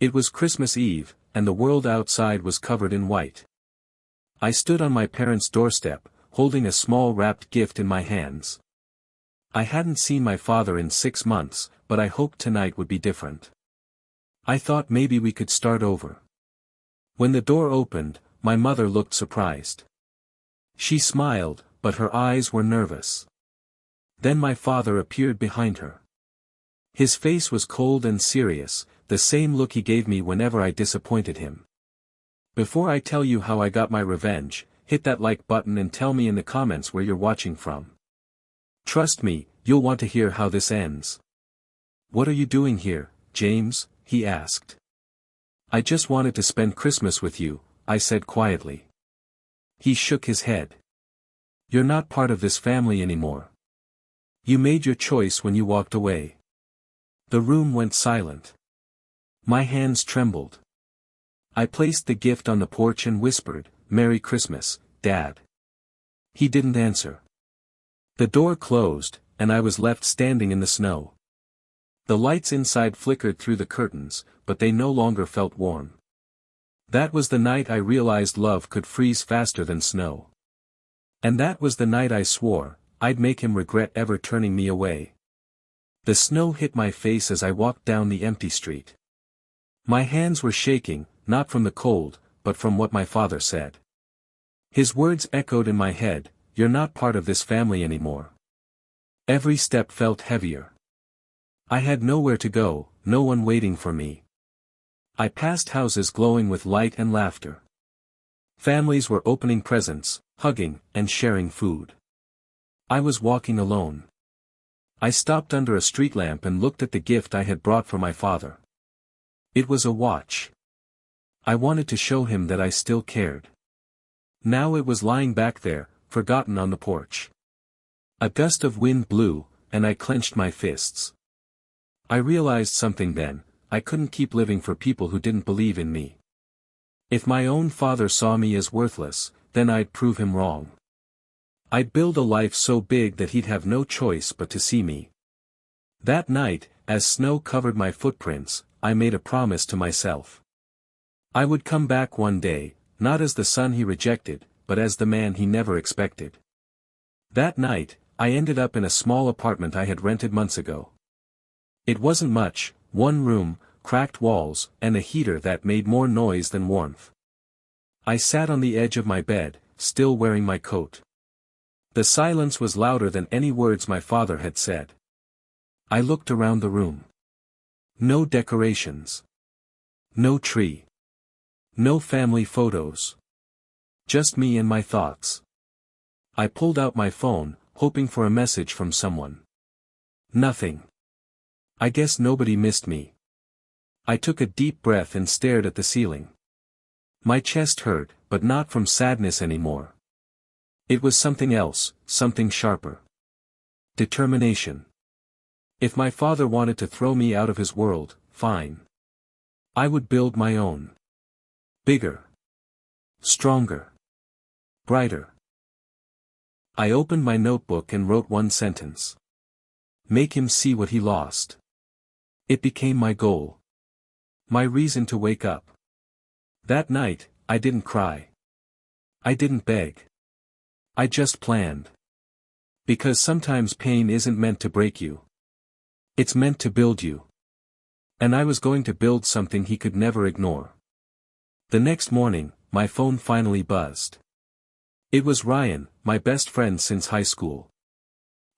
It was Christmas Eve, and the world outside was covered in white. I stood on my parents' doorstep, holding a small wrapped gift in my hands. I hadn't seen my father in 6 months, but I hoped tonight would be different. I thought maybe we could start over. When the door opened, my mother looked surprised. She smiled, but her eyes were nervous. Then my father appeared behind her. His face was cold and serious, the same look he gave me whenever I disappointed him. Before I tell you how I got my revenge, hit that like button and tell me in the comments where you're watching from. Trust me, you'll want to hear how this ends. "What are you doing here, James?" he asked. "I just wanted to spend Christmas with you," I said quietly. He shook his head. "You're not part of this family anymore. You made your choice when you walked away." The room went silent. My hands trembled. I placed the gift on the porch and whispered, "Merry Christmas, Dad." He didn't answer. The door closed, and I was left standing in the snow. The lights inside flickered through the curtains, but they no longer felt warm. That was the night I realized love could freeze faster than snow. And that was the night I swore I'd make him regret ever turning me away. The snow hit my face as I walked down the empty street. My hands were shaking, not from the cold, but from what my father said. His words echoed in my head, "You're not part of this family anymore." Every step felt heavier. I had nowhere to go, no one waiting for me. I passed houses glowing with light and laughter. Families were opening presents, hugging, and sharing food. I was walking alone. I stopped under a street lamp and looked at the gift I had brought for my father. It was a watch. I wanted to show him that I still cared. Now it was lying back there, forgotten on the porch. A gust of wind blew, and I clenched my fists. I realized something then: I couldn't keep living for people who didn't believe in me. If my own father saw me as worthless, then I'd prove him wrong. I'd build a life so big that he'd have no choice but to see me. That night, as snow covered my footprints, I made a promise to myself. I would come back one day, not as the son he rejected, but as the man he never expected. That night, I ended up in a small apartment I had rented months ago. It wasn't much: one room, cracked walls, and a heater that made more noise than warmth. I sat on the edge of my bed, still wearing my coat. The silence was louder than any words my father had said. I looked around the room. No decorations. No tree. No family photos. Just me and my thoughts. I pulled out my phone, hoping for a message from someone. Nothing. I guess nobody missed me. I took a deep breath and stared at the ceiling. My chest hurt, but not from sadness anymore. It was something else, something sharper. Determination. If my father wanted to throw me out of his world, fine. I would build my own. Bigger. Stronger. Brighter. I opened my notebook and wrote one sentence. Make him see what he lost. It became my goal. My reason to wake up. That night, I didn't cry. I didn't beg. I just planned. Because sometimes pain isn't meant to break you. It's meant to build you. And I was going to build something he could never ignore. The next morning, my phone finally buzzed. It was Ryan, my best friend since high school.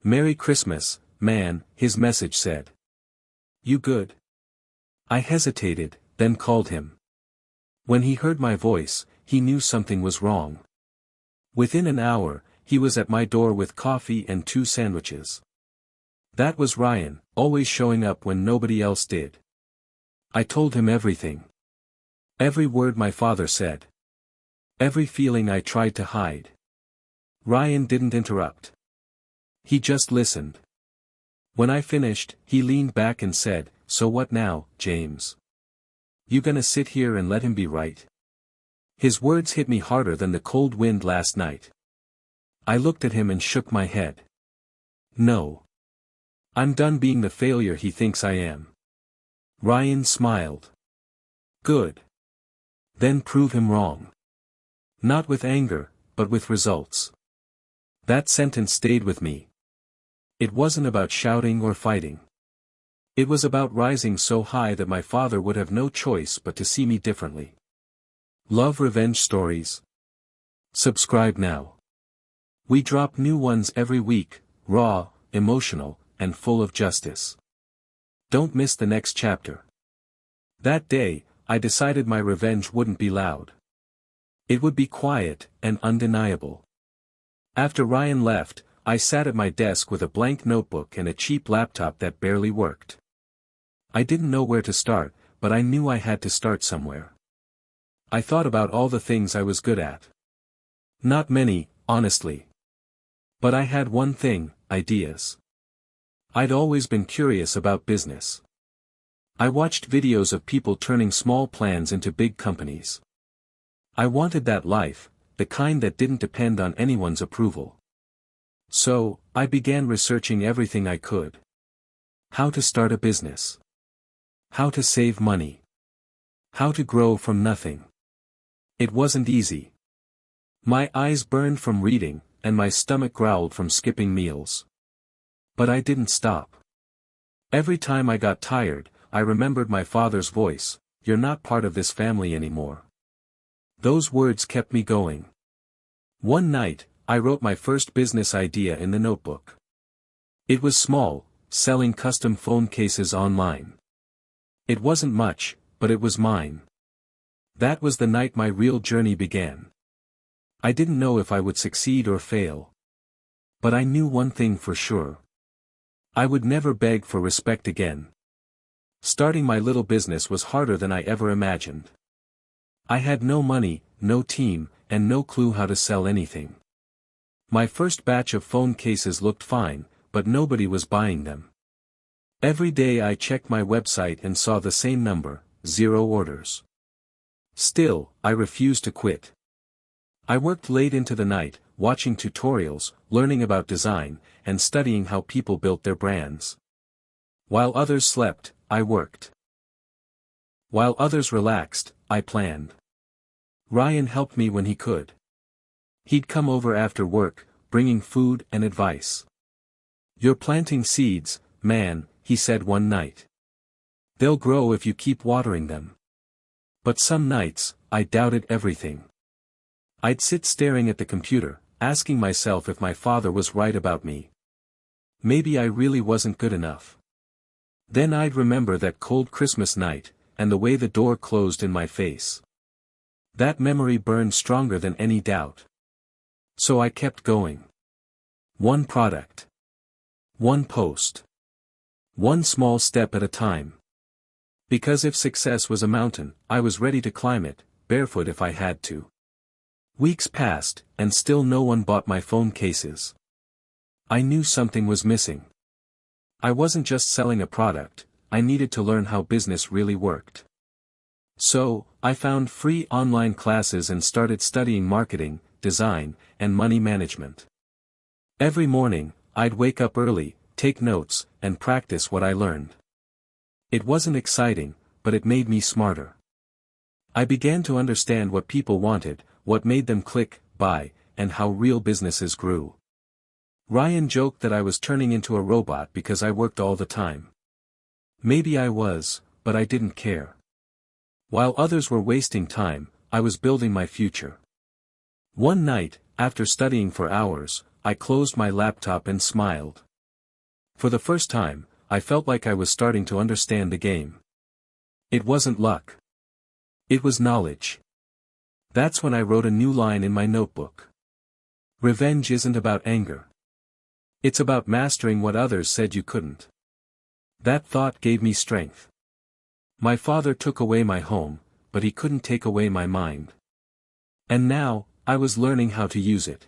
"Merry Christmas, man," his message said. "You good?" I hesitated, then called him. When he heard my voice, he knew something was wrong. Within an hour, he was at my door with coffee and 2 sandwiches. That was Ryan, always showing up when nobody else did. I told him everything. Every word my father said. Every feeling I tried to hide. Ryan didn't interrupt. He just listened. When I finished, he leaned back and said, "So what now, James? You gonna sit here and let him be right?" His words hit me harder than the cold wind last night. I looked at him and shook my head. No. I'm done being the failure he thinks I am. Ryan smiled. Good. Then prove him wrong. Not with anger, but with results. That sentence stayed with me. It wasn't about shouting or fighting. It was about rising so high that my father would have no choice but to see me differently. Love revenge stories? Subscribe now. We drop new ones every week, raw, emotional, and full of justice. Don't miss the next chapter. That day, I decided my revenge wouldn't be loud. It would be quiet and undeniable. After Ryan left, I sat at my desk with a blank notebook and a cheap laptop that barely worked. I didn't know where to start, but I knew I had to start somewhere. I thought about all the things I was good at. Not many, honestly. But I had one thing, ideas. I'd always been curious about business. I watched videos of people turning small plans into big companies. I wanted that life, the kind that didn't depend on anyone's approval. So, I began researching everything I could. How to start a business. How to save money. How to grow from nothing. It wasn't easy. My eyes burned from reading, and my stomach growled from skipping meals. But I didn't stop. Every time I got tired, I remembered my father's voice, "You're not part of this family anymore." Those words kept me going. One night, I wrote my first business idea in the notebook. It was small, selling custom phone cases online. It wasn't much, but it was mine. That was the night my real journey began. I didn't know if I would succeed or fail. But I knew one thing for sure. I would never beg for respect again. Starting my little business was harder than I ever imagined. I had no money, no team, and no clue how to sell anything. My first batch of phone cases looked fine, but nobody was buying them. Every day I checked my website and saw the same number, 0 orders. Still, I refused to quit. I worked late into the night, watching tutorials, learning about design, and studying how people built their brands. While others slept, I worked. While others relaxed, I planned. Ryan helped me when he could. He'd come over after work, bringing food and advice. "You're planting seeds, man," he said one night. "They'll grow if you keep watering them." But some nights, I doubted everything. I'd sit staring at the computer, asking myself if my father was right about me. Maybe I really wasn't good enough. Then I'd remember that cold Christmas night, and the way the door closed in my face. That memory burned stronger than any doubt. So I kept going. One product. One post. One small step at a time. Because if success was a mountain, I was ready to climb it, barefoot if I had to. Weeks passed, and still no one bought my phone cases. I knew something was missing. I wasn't just selling a product, I needed to learn how business really worked. So, I found free online classes and started studying marketing, design, and money management. Every morning, I'd wake up early, take notes, and practice what I learned. It wasn't exciting, but it made me smarter. I began to understand what people wanted, what made them click, buy, and how real businesses grew. Ryan joked that I was turning into a robot because I worked all the time. Maybe I was, but I didn't care. While others were wasting time, I was building my future. One night, after studying for hours, I closed my laptop and smiled. For the first time, I felt like I was starting to understand the game. It wasn't luck. It was knowledge. That's when I wrote a new line in my notebook. Revenge isn't about anger. It's about mastering what others said you couldn't. That thought gave me strength. My father took away my home, but he couldn't take away my mind. And now, I was learning how to use it.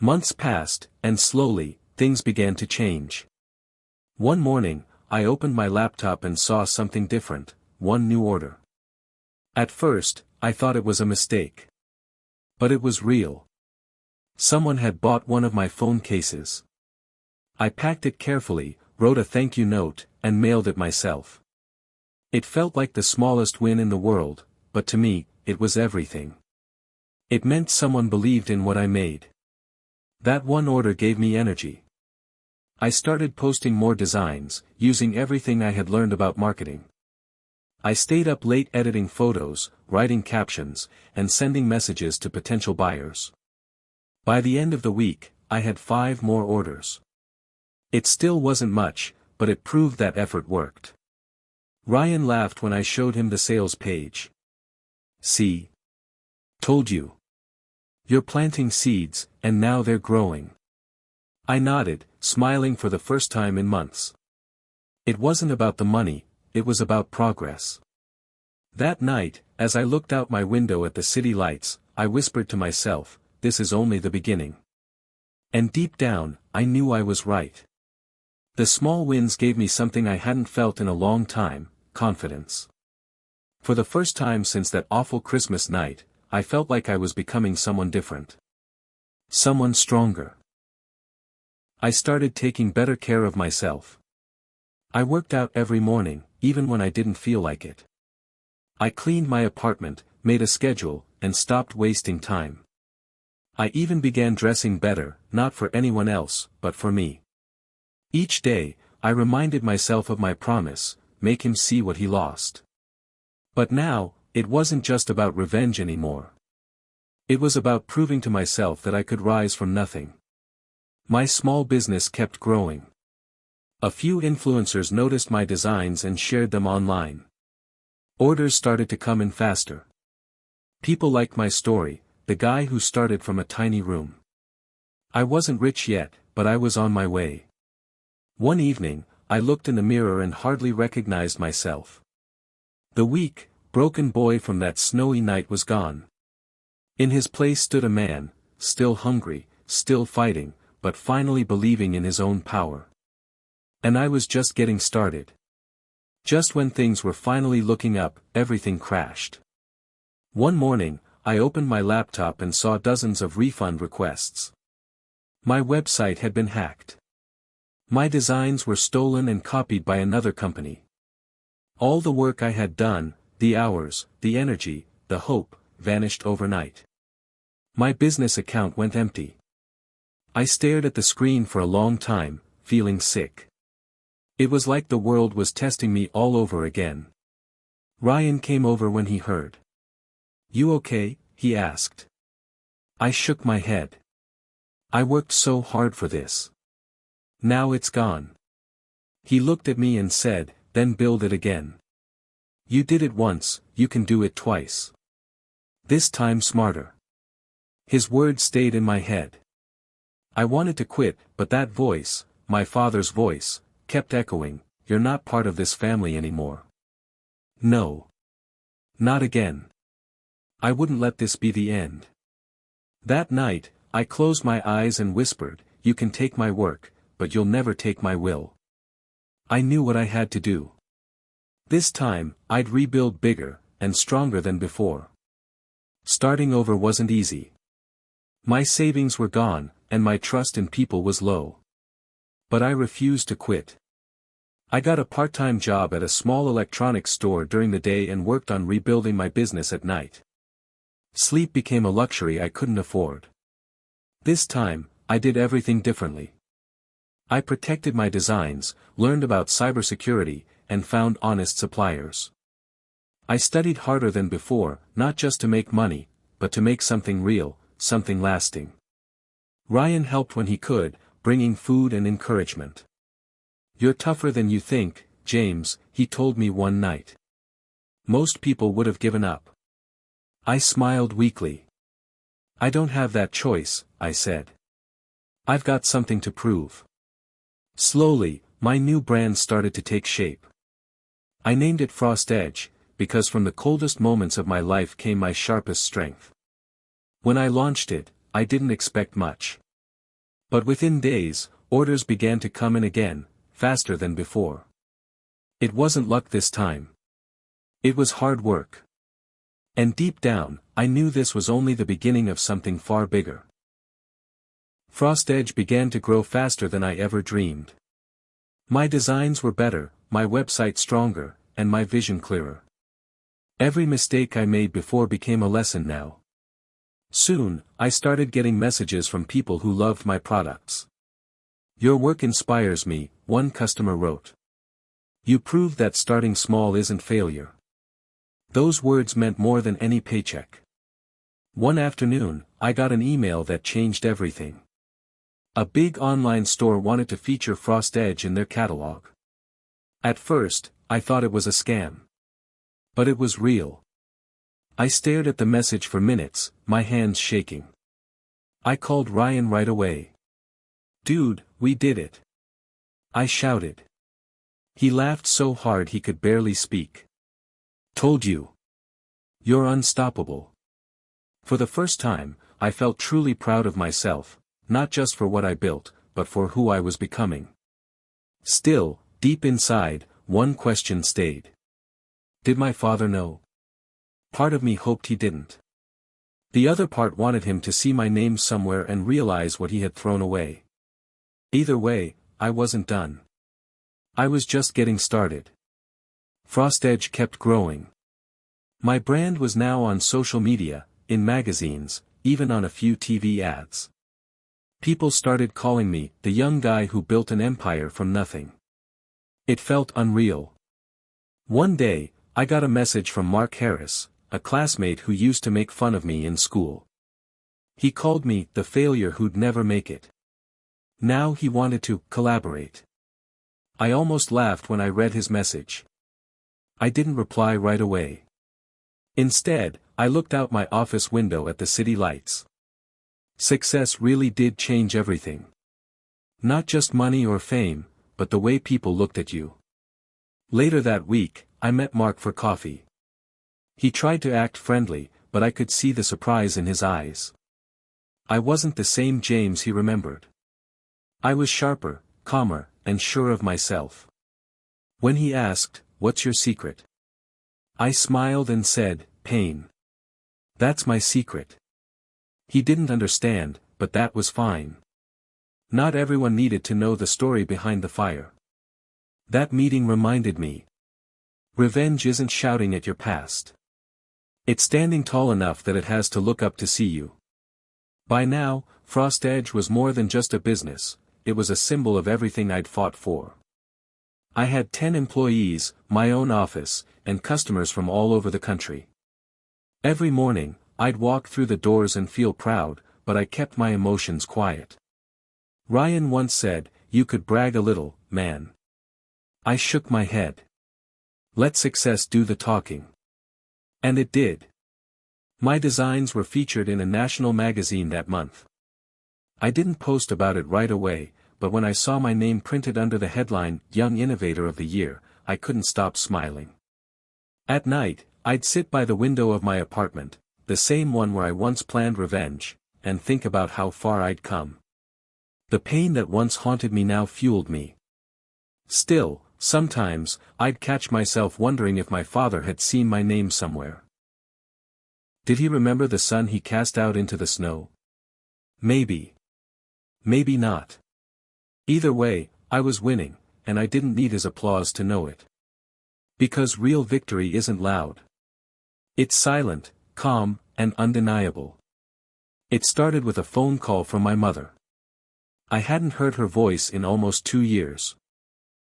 Months passed, and slowly, things began to change. One morning, I opened my laptop and saw something different, one new order. At first, I thought it was a mistake. But it was real. Someone had bought one of my phone cases. I packed it carefully, wrote a thank you note, and mailed it myself. It felt like the smallest win in the world, but to me, it was everything. It meant someone believed in what I made. That one order gave me energy. I started posting more designs, using everything I had learned about marketing. I stayed up late editing photos, writing captions, and sending messages to potential buyers. By the end of the week, I had 5 more orders. It still wasn't much, but it proved that effort worked. Ryan laughed when I showed him the sales page. "See? Told you. You're planting seeds, and now they're growing." I nodded, smiling for the first time in months. It wasn't about the money, it was about progress. That night, as I looked out my window at the city lights, I whispered to myself, "This is only the beginning." And deep down, I knew I was right. The small wins gave me something I hadn't felt in a long time: confidence. For the first time since that awful Christmas night, I felt like I was becoming someone different. Someone stronger. I started taking better care of myself. I worked out every morning, even when I didn't feel like it. I cleaned my apartment, made a schedule, and stopped wasting time. I even began dressing better, not for anyone else, but for me. Each day, I reminded myself of my promise: make him see what he lost. But now, it wasn't just about revenge anymore. It was about proving to myself that I could rise from nothing. My small business kept growing. A few influencers noticed my designs and shared them online. Orders started to come in faster. People liked my story, the guy who started from a tiny room. I wasn't rich yet, but I was on my way. One evening, I looked in the mirror and hardly recognized myself. The weak, broken boy from that snowy night was gone. In his place stood a man, still hungry, still fighting, but finally believing in his own power. And I was just getting started. Just when things were finally looking up, everything crashed. One morning, I opened my laptop and saw dozens of refund requests. My website had been hacked. My designs were stolen and copied by another company. All the work I had done, the hours, the energy, the hope, vanished overnight. My business account went empty. I stared at the screen for a long time, feeling sick. It was like the world was testing me all over again. Ryan came over when he heard. "You okay?" he asked. I shook my head. "I worked so hard for this. Now it's gone." He looked at me and said, "Then build it again. You did it once, you can do it twice. This time smarter." His words stayed in my head. I wanted to quit, but that voice, my father's voice, kept echoing, "You're not part of this family anymore. No. Not again. I wouldn't let this be the end." That night, I closed my eyes and whispered, "You can take my work, but you'll never take my will." I knew what I had to do. This time, I'd rebuild bigger, and stronger than before. Starting over wasn't easy. My savings were gone, and my trust in people was low. But I refused to quit. I got a part-time job at a small electronics store during the day and worked on rebuilding my business at night. Sleep became a luxury I couldn't afford. This time, I did everything differently. I protected my designs, learned about cybersecurity, and found honest suppliers. I studied harder than before, not just to make money, but to make something real, something lasting. Ryan helped when he could, bringing food and encouragement. "You're tougher than you think, James," he told me one night. "Most people would have given up." I smiled weakly. "I don't have that choice," I said. "I've got something to prove." Slowly, my new brand started to take shape. I named it Frost Edge, because from the coldest moments of my life came my sharpest strength. When I launched it, I didn't expect much. But within days, orders began to come in again, faster than before. It wasn't luck this time. It was hard work. And deep down, I knew this was only the beginning of something far bigger. Frost Edge began to grow faster than I ever dreamed. My designs were better, my website stronger, and my vision clearer. Every mistake I made before became a lesson now. Soon, I started getting messages from people who loved my products. "Your work inspires me," one customer wrote. "You prove that starting small isn't failure." Those words meant more than any paycheck. One afternoon, I got an email that changed everything. A big online store wanted to feature Frost Edge in their catalog. At first, I thought it was a scam. But it was real. I stared at the message for minutes, my hands shaking. I called Ryan right away. "Dude, we did it!" I shouted. He laughed so hard he could barely speak. "Told you. You're unstoppable." For the first time, I felt truly proud of myself, not just for what I built, but for who I was becoming. Still, deep inside, one question stayed. Did my father know? Part of me hoped he didn't. The other part wanted him to see my name somewhere and realize what he had thrown away. Either way, I wasn't done. I was just getting started. Frost Edge kept growing. My brand was now on social media, in magazines, even on a few TV ads. People started calling me the young guy who built an empire from nothing. It felt unreal. One day, I got a message from Mark Harris, a classmate who used to make fun of me in school. He called me the failure who'd never make it. Now he wanted to collaborate. I almost laughed when I read his message. I didn't reply right away. Instead, I looked out my office window at the city lights. Success really did change everything. Not just money or fame, but the way people looked at you. Later that week, I met Mark for coffee. He tried to act friendly, but I could see the surprise in his eyes. I wasn't the same James he remembered. I was sharper, calmer, and sure of myself. When he asked, "What's your secret?" I smiled and said, "Pain. That's my secret." He didn't understand, but that was fine. Not everyone needed to know the story behind the fire. That meeting reminded me. Revenge isn't shouting at your past. It's standing tall enough that it has to look up to see you. By now, Frost Edge was more than just a business, it was a symbol of everything I'd fought for. I had 10 employees, my own office, and customers from all over the country. Every morning, I'd walk through the doors and feel proud, but I kept my emotions quiet. Ryan once said, "You could brag a little, man." I shook my head. Let success do the talking. And it did. My designs were featured in a national magazine that month. I didn't post about it right away, but when I saw my name printed under the headline, "Young Innovator of the Year," I couldn't stop smiling. At night, I'd sit by the window of my apartment, the same one where I once planned revenge, and think about how far I'd come. The pain that once haunted me now fueled me. Still, sometimes, I'd catch myself wondering if my father had seen my name somewhere. Did he remember the sun he cast out into the snow? Maybe. Maybe not. Either way, I was winning, and I didn't need his applause to know it. Because real victory isn't loud. It's silent, calm, and undeniable. It started with a phone call from my mother. I hadn't heard her voice in almost 2 years.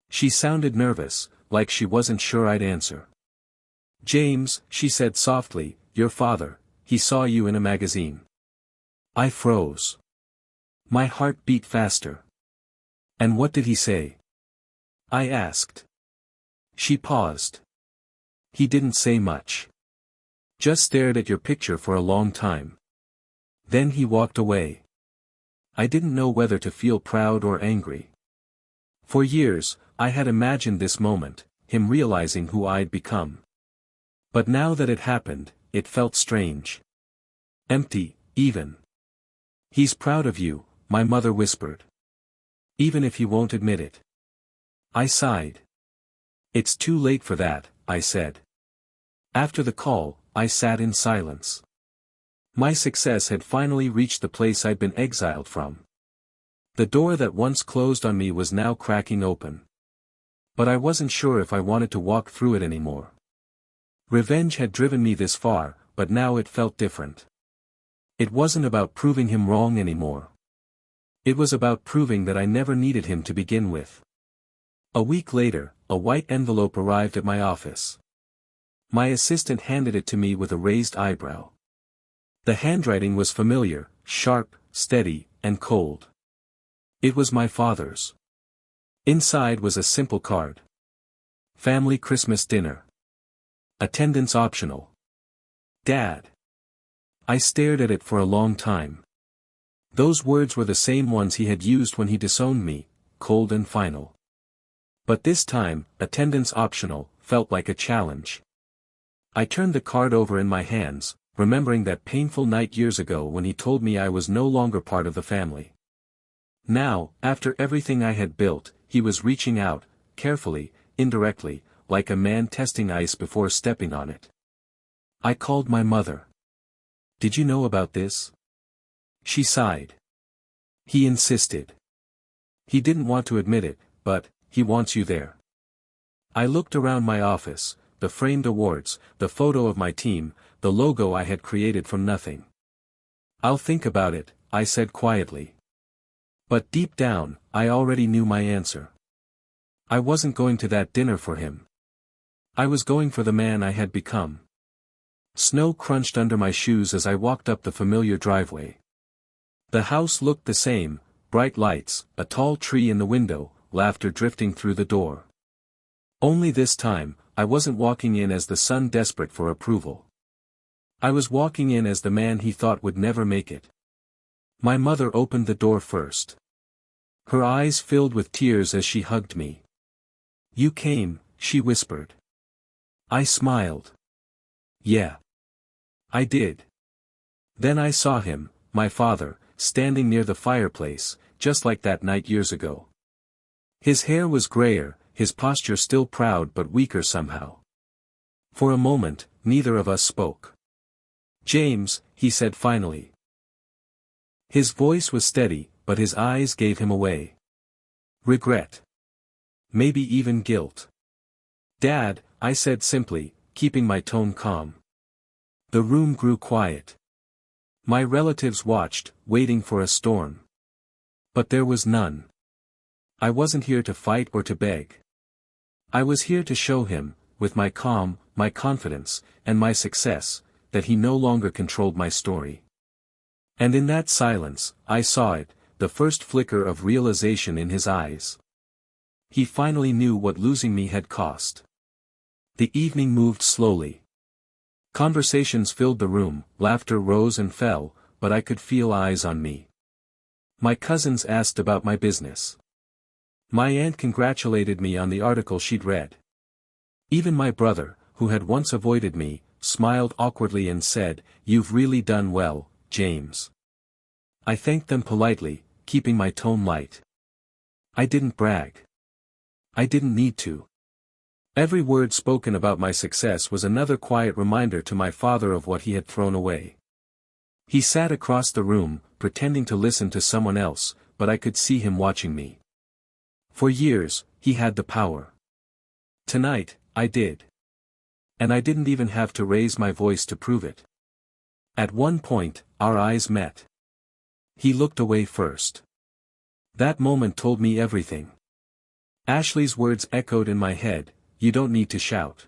She sounded nervous, like she wasn't sure I'd answer. "James," she said softly, "your father, he saw you in a magazine." I froze. My heart beat faster. "And what did he say?" I asked. She paused. "He didn't say much. Just stared at your picture for a long time. Then he walked away." I didn't know whether to feel proud or angry. For years, I had imagined this moment, him realizing who I'd become. But now that it happened, it felt strange. Empty, even. "He's proud of you," my mother whispered. "Even if he won't admit it." I sighed. "It's too late for that," I said. After the call, I sat in silence. My success had finally reached the place I'd been exiled from. The door that once closed on me was now cracking open. But I wasn't sure if I wanted to walk through it anymore. Revenge had driven me this far, but now it felt different. It wasn't about proving him wrong anymore. It was about proving that I never needed him to begin with. A week later, a white envelope arrived at my office. My assistant handed it to me with a raised eyebrow. The handwriting was familiar, sharp, steady, and cold. It was my father's. Inside was a simple card. Family Christmas dinner. Attendance optional. Dad. I stared at it for a long time. Those words were the same ones he had used when he disowned me, cold and final. But this time, attendance optional, felt like a challenge. I turned the card over in my hands, remembering that painful night years ago when he told me I was no longer part of the family. Now, after everything I had built, he was reaching out, carefully, indirectly, like a man testing ice before stepping on it. I called my mother. Did you know about this? She sighed. He insisted. He didn't want to admit it, but, he wants you there. I looked around my office, the framed awards, the photo of my team, the logo I had created from nothing. I'll think about it, I said quietly. But deep down, I already knew my answer. I wasn't going to that dinner for him. I was going for the man I had become. Snow crunched under my shoes as I walked up the familiar driveway. The house looked the same, bright lights, a tall tree in the window, laughter drifting through the door. Only this time, I wasn't walking in as the son desperate for approval. I was walking in as the man he thought would never make it. My mother opened the door first. Her eyes filled with tears as she hugged me. You came, she whispered. I smiled. Yeah. I did. Then I saw him, my father, standing near the fireplace, just like that night years ago. His hair was grayer, his posture still proud but weaker somehow. For a moment, neither of us spoke. James, he said finally. His voice was steady, but his eyes gave him away. Regret. Maybe even guilt. Dad, I said simply, keeping my tone calm. The room grew quiet. My relatives watched, waiting for a storm. But there was none. I wasn't here to fight or to beg. I was here to show him, with my calm, my confidence, and my success, that he no longer controlled my story. And in that silence, I saw it, the first flicker of realization in his eyes. He finally knew what losing me had cost. The evening moved slowly. Conversations filled the room, laughter rose and fell, but I could feel eyes on me. My cousins asked about my business. My aunt congratulated me on the article she'd read. Even my brother, who had once avoided me, smiled awkwardly and said, "You've really done well, James." I thanked them politely, keeping my tone light. I didn't brag. I didn't need to. Every word spoken about my success was another quiet reminder to my father of what he had thrown away. He sat across the room, pretending to listen to someone else, but I could see him watching me. For years, he had the power. Tonight, I did. And I didn't even have to raise my voice to prove it. At one point, our eyes met. He looked away first. That moment told me everything. Ashley's words echoed in my head, "You don't need to shout.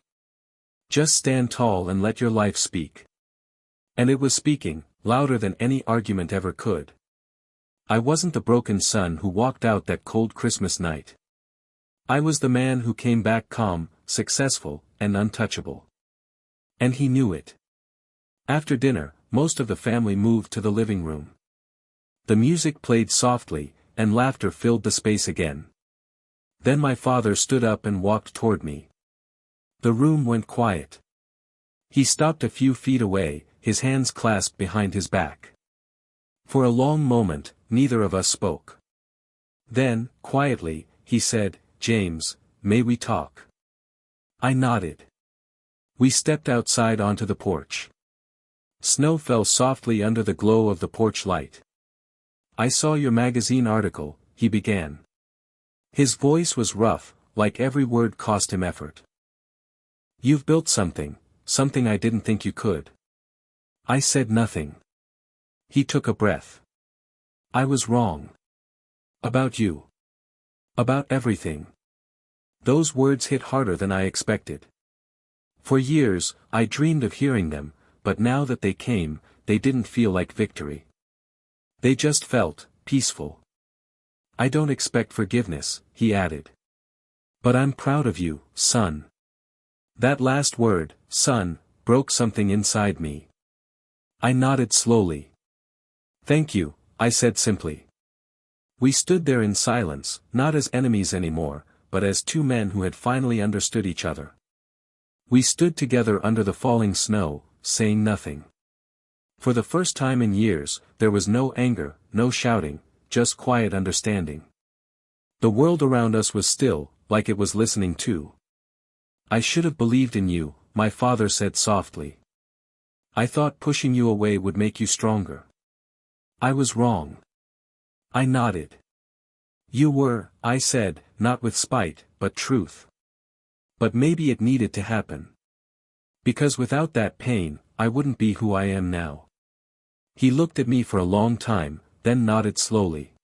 Just stand tall and let your life speak." And it was speaking, louder than any argument ever could. I wasn't the broken son who walked out that cold Christmas night. I was the man who came back calm, successful, and untouchable. And he knew it. After dinner, most of the family moved to the living room. The music played softly, and laughter filled the space again. Then my father stood up and walked toward me. The room went quiet. He stopped a few feet away, his hands clasped behind his back. For a long moment, neither of us spoke. Then, quietly, he said, "James, may we talk?" I nodded. We stepped outside onto the porch. Snow fell softly under the glow of the porch light. "I saw your magazine article," he began. His voice was rough, like every word cost him effort. "You've built something I didn't think you could." I said nothing. He took a breath. "I was wrong. About you. About everything." Those words hit harder than I expected. For years, I dreamed of hearing them, but now that they came, they didn't feel like victory. They just felt peaceful. "I don't expect forgiveness," he added. "But I'm proud of you, son." That last word, son, broke something inside me. I nodded slowly. "Thank you," I said simply. We stood there in silence, not as enemies anymore, but as two men who had finally understood each other. We stood together under the falling snow, saying nothing. For the first time in years, there was no anger, no shouting, just quiet understanding. The world around us was still, like it was listening too. "I should have believed in you," my father said softly. "I thought pushing you away would make you stronger." "I was wrong." I nodded. "You were," I said, not with spite, but truth. "But maybe it needed to happen. Because without that pain, I wouldn't be who I am now." He looked at me for a long time, then nodded slowly.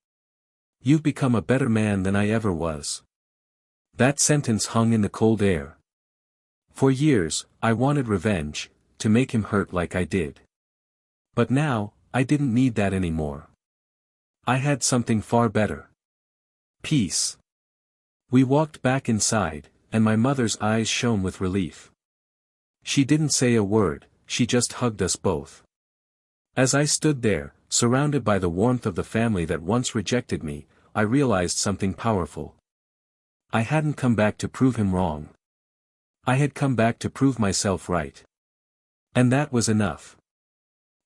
"You've become a better man than I ever was." That sentence hung in the cold air. For years, I wanted revenge, to make him hurt like I did. But now, I didn't need that anymore. I had something far better. Peace. We walked back inside, and my mother's eyes shone with relief. She didn't say a word, she just hugged us both. As I stood there, surrounded by the warmth of the family that once rejected me, I realized something powerful. I hadn't come back to prove him wrong. I had come back to prove myself right. And that was enough.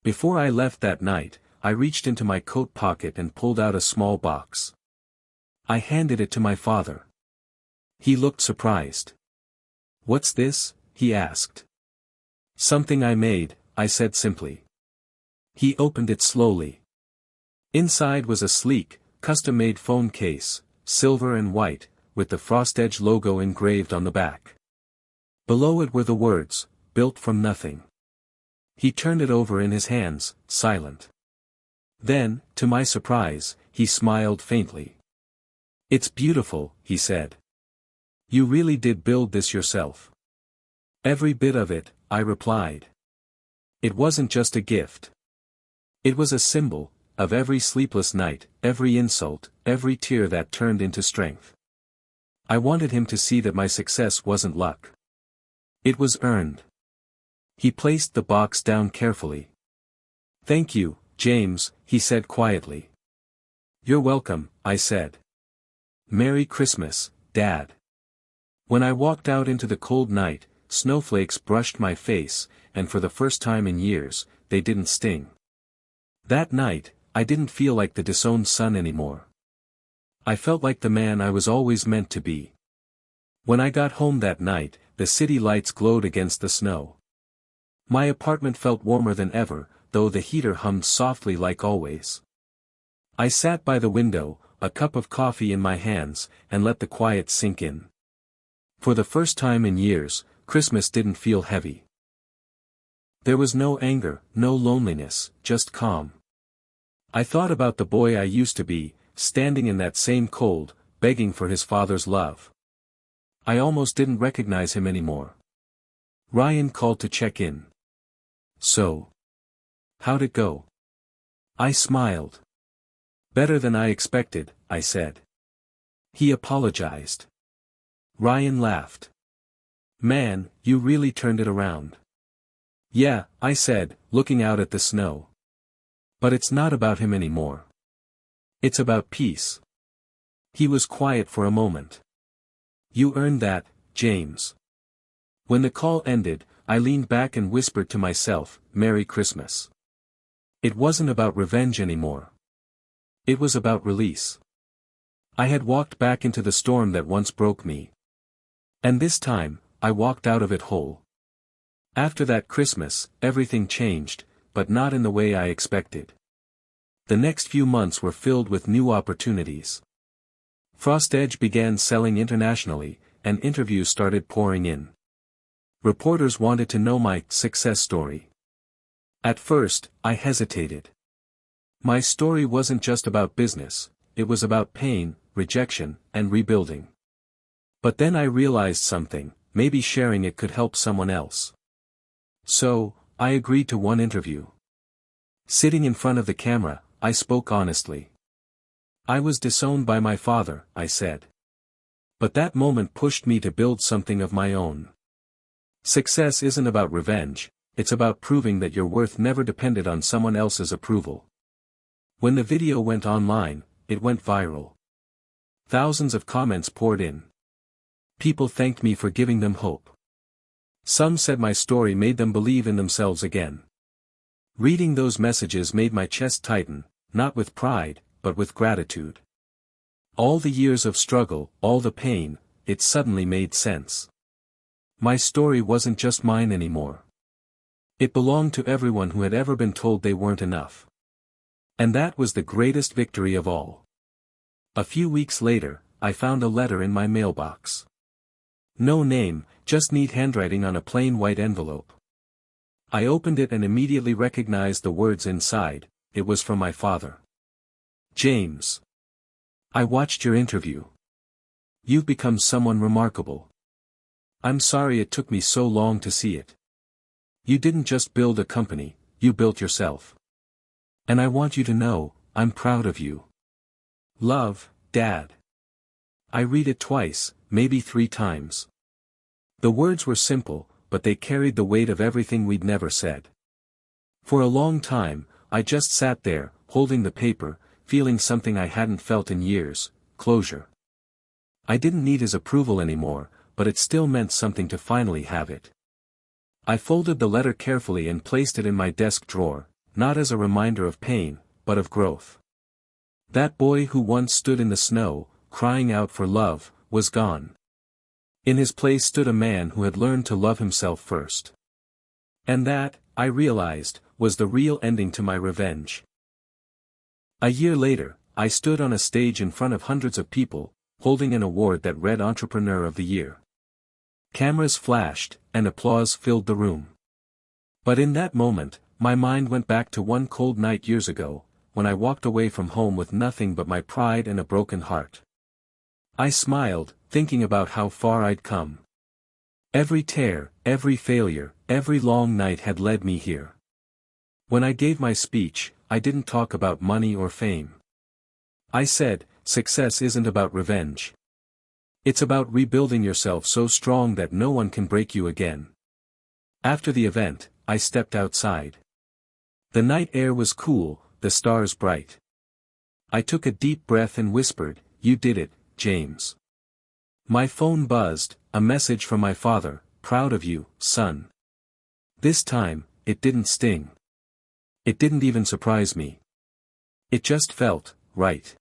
Before I left that night, I reached into my coat pocket and pulled out a small box. I handed it to my father. He looked surprised. "What's this?" he asked. "Something I made," I said simply. He opened it slowly. Inside was a sleek, custom-made phone case, silver and white, with the Frostedge logo engraved on the back. Below it were the words, "Built from nothing." He turned it over in his hands, silent. Then, to my surprise, he smiled faintly. "It's beautiful," he said. "You really did build this yourself." "Every bit of it," I replied. It wasn't just a gift. It was a symbol, of every sleepless night, every insult, every tear that turned into strength. I wanted him to see that my success wasn't luck. It was earned. He placed the box down carefully. "Thank you, James," he said quietly. "You're welcome," I said. "Merry Christmas, Dad." When I walked out into the cold night, snowflakes brushed my face, and for the first time in years, they didn't sting. That night, I didn't feel like the disowned son anymore. I felt like the man I was always meant to be. When I got home that night, the city lights glowed against the snow. My apartment felt warmer than ever, though the heater hummed softly like always. I sat by the window, a cup of coffee in my hands, and let the quiet sink in. For the first time in years, Christmas didn't feel heavy. There was no anger, no loneliness, just calm. I thought about the boy I used to be, standing in that same cold, begging for his father's love. I almost didn't recognize him anymore. Ryan called to check in. "So? How'd it go?" I smiled. "Better than I expected," I said. He apologized. Ryan laughed. "Man, you really turned it around." "Yeah," I said, looking out at the snow. "But it's not about him anymore. It's about peace." He was quiet for a moment. "You earned that, James." When the call ended, I leaned back and whispered to myself, "Merry Christmas." It wasn't about revenge anymore. It was about release. I had walked back into the storm that once broke me. And this time, I walked out of it whole. After that Christmas, everything changed, but not in the way I expected. The next few months were filled with new opportunities. Frostedge began selling internationally, and interviews started pouring in. Reporters wanted to know my success story. At first, I hesitated. My story wasn't just about business, it was about pain, rejection, and rebuilding. But then I realized something, maybe sharing it could help someone else. So, I agreed to one interview. Sitting in front of the camera, I spoke honestly. I was disowned by my father, I said. But that moment pushed me to build something of my own. Success isn't about revenge, it's about proving that your worth never depended on someone else's approval. When the video went online, it went viral. Thousands of comments poured in. People thanked me for giving them hope. Some said my story made them believe in themselves again. Reading those messages made my chest tighten, not with pride, but with gratitude. All the years of struggle, all the pain, it suddenly made sense. My story wasn't just mine anymore. It belonged to everyone who had ever been told they weren't enough. And that was the greatest victory of all. A few weeks later, I found a letter in my mailbox. No name, just neat handwriting on a plain white envelope. I opened it and immediately recognized the words inside. It was from my father. James. I watched your interview. You've become someone remarkable. I'm sorry it took me so long to see it. You didn't just build a company, you built yourself. And I want you to know, I'm proud of you. Love, Dad. I read it twice, maybe 3 times. The words were simple, but they carried the weight of everything we'd never said. For a long time, I just sat there, holding the paper, feeling something I hadn't felt in years, closure. I didn't need his approval anymore, but it still meant something to finally have it. I folded the letter carefully and placed it in my desk drawer, not as a reminder of pain, but of growth. That boy who once stood in the snow, crying out for love, was gone. In his place stood a man who had learned to love himself first. And that, I realized, was the real ending to my revenge. A year later, I stood on a stage in front of hundreds of people, holding an award that read Entrepreneur of the Year. Cameras flashed, and applause filled the room. But in that moment, my mind went back to one cold night years ago, when I walked away from home with nothing but my pride and a broken heart. I smiled, thinking about how far I'd come. Every tear, every failure, every long night had led me here. When I gave my speech, I didn't talk about money or fame. I said, success isn't about revenge. It's about rebuilding yourself so strong that no one can break you again. After the event, I stepped outside. The night air was cool, the stars bright. I took a deep breath and whispered, "You did it, James." My phone buzzed, a message from my father, "Proud of you, son." This time, it didn't sting. It didn't even surprise me. It just felt right.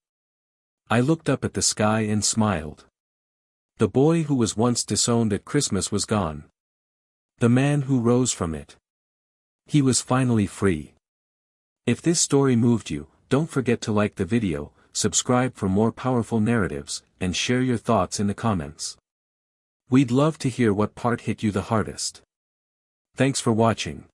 I looked up at the sky and smiled. The boy who was once disowned at Christmas was gone. The man who rose from it. He was finally free. If this story moved you, don't forget to like the video, subscribe for more powerful narratives, and share your thoughts in the comments. We'd love to hear what part hit you the hardest. Thanks for watching.